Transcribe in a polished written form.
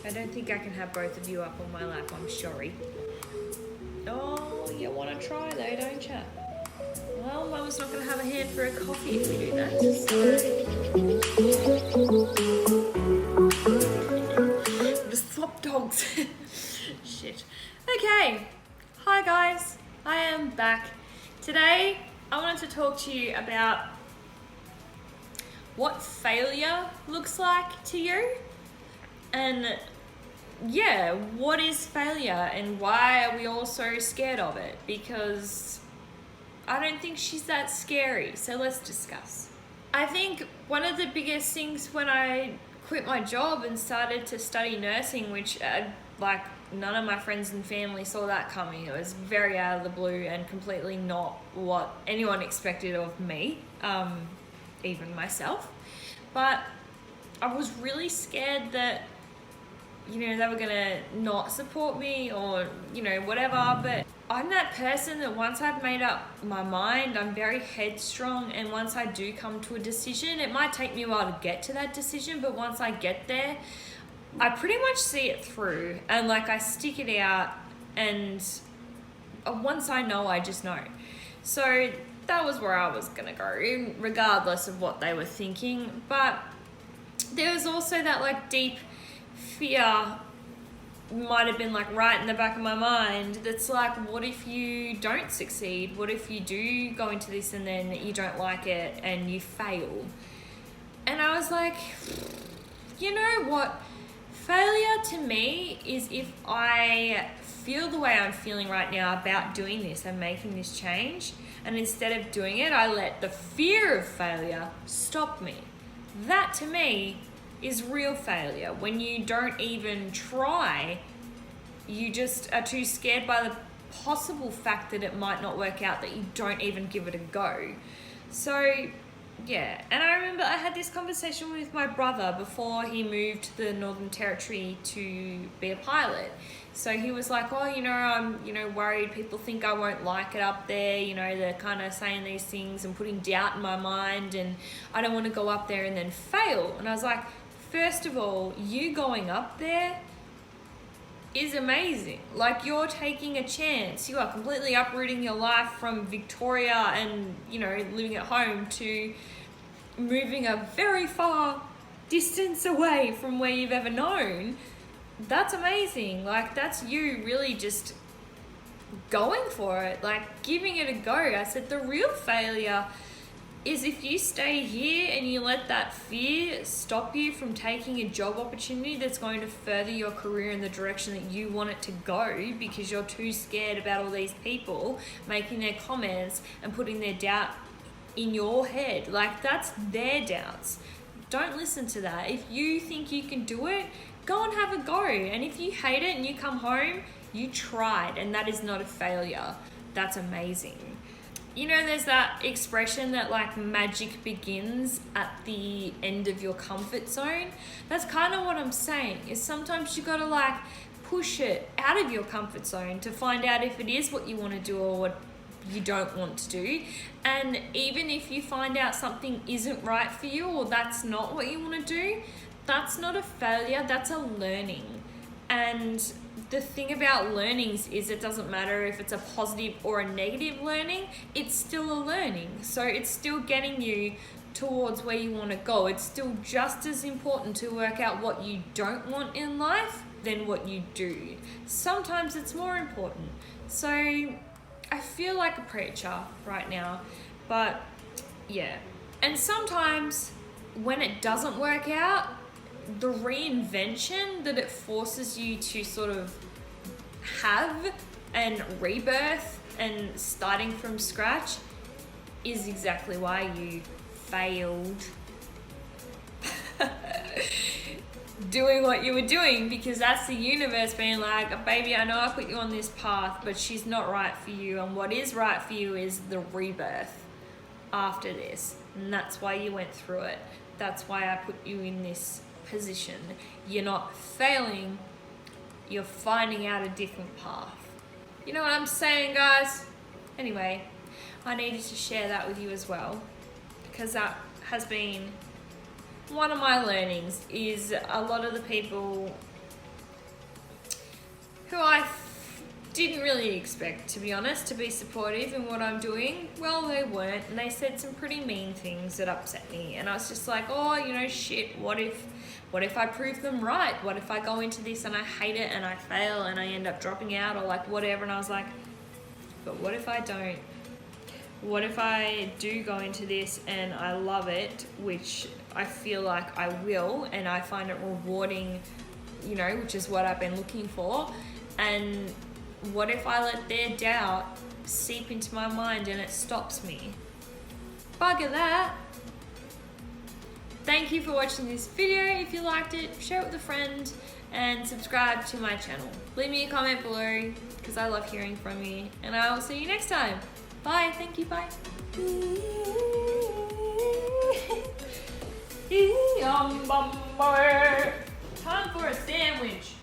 I don't think I can have both of you up on my lap, I'm sorry. Oh, you want to try though, don't you? Well, Mum's not going to have a hand for a coffee if we do that, so... The slop dogs. Shit. Okay. Hi guys, I am back. Today, I wanted to talk to you about what failure looks like to you. And yeah, what is failure and why are we all so scared of it? Because I don't think she's that scary, so let's discuss. I think one of the biggest things when I quit my job and started to study nursing, which none of my friends and family saw that coming. It was very out of the blue and completely not what anyone expected of me, even myself. But I was really scared that they were gonna not support me or, whatever. But I'm that person that once I've made up my mind, I'm very headstrong. And once I do come to a decision, it might take me a while to get to that decision, but once I get there, I pretty much see it through and I stick it out. And once I know, I just know. So that was where I was gonna go, regardless of what they were thinking. But there was also that deep fear, might have been right in the back of my mind, that's what if you don't succeed? What if you do go into this and then you don't like it and you fail? And I was like, you know what? Failure to me is if I feel the way I'm feeling right now about doing this and making this change, and instead of doing it, I let the fear of failure stop me. That to me is real failure. When you don't even try, you just are too scared by the possible fact that it might not work out that you don't even give it a go. So yeah, and I remember I had this conversation with my brother before he moved to the Northern Territory to be a pilot. So he was like, oh, I'm, worried people think I won't like it up there. They're kind of saying these things and putting doubt in my mind, and I don't want to go up there and then fail. And I was like, first of all, you going up there is amazing. You're taking a chance. You are completely uprooting your life from Victoria and, living at home to moving a very far distance away from where you've ever known. That's amazing. That's you really just going for it, giving it a go. I said the real failure is if you stay here and you let that fear stop you from taking a job opportunity that's going to further your career in the direction that you want it to go, because you're too scared about all these people making their comments and putting their doubt in your head. That's their doubts. Don't listen to that. If you think you can do it, go and have a go. And if you hate it and you come home, you tried, and that is not a failure. That's amazing. There's that expression that magic begins at the end of your comfort zone. That's kind of what I'm saying, is sometimes you gotta push it out of your comfort zone to find out if it is what you want to do or what you don't want to do. And even if you find out something isn't right for you or that's not what you want to do, that's not a failure, that's a learning. And the thing about learnings is it doesn't matter if it's a positive or a negative learning, it's still a learning. So it's still getting you towards where you want to go. It's still just as important to work out what you don't want in life than what you do. Sometimes it's more important. So I feel like a preacher right now, but yeah. And sometimes when it doesn't work out, the reinvention that it forces you to sort of have and rebirth and starting from scratch is exactly why you failed doing what you were doing, because that's the universe being like, baby, I know I put you on this path, but she's not right for you, and what is right for you is the rebirth after this, and that's why you went through it. That's why I put you in this position. You're not failing, you're finding out a different path. You know what I'm saying, guys? Anyway, I needed to share that with you as well, because that has been one of my learnings. Is a lot of the people who I didn't really expect, to be honest, to be supportive in what I'm doing, well, they weren't, and they said some pretty mean things that upset me, and I was just like, oh, you know, shit, what if I prove them right? What if I go into this and I hate it and I fail and I end up dropping out or like whatever? And I was like, but what if I don't? What if I do go into this and I love it, which I feel like I will, and I find it rewarding, you know, which is what I've been looking for, and what if I let their doubt seep into my mind and it stops me? Bugger that. Thank you for watching this video. If you liked it, share it with a friend and subscribe to my channel. Leave me a comment below because I love hearing from you, and I will see you next time. Bye. Thank you. Bye. Time for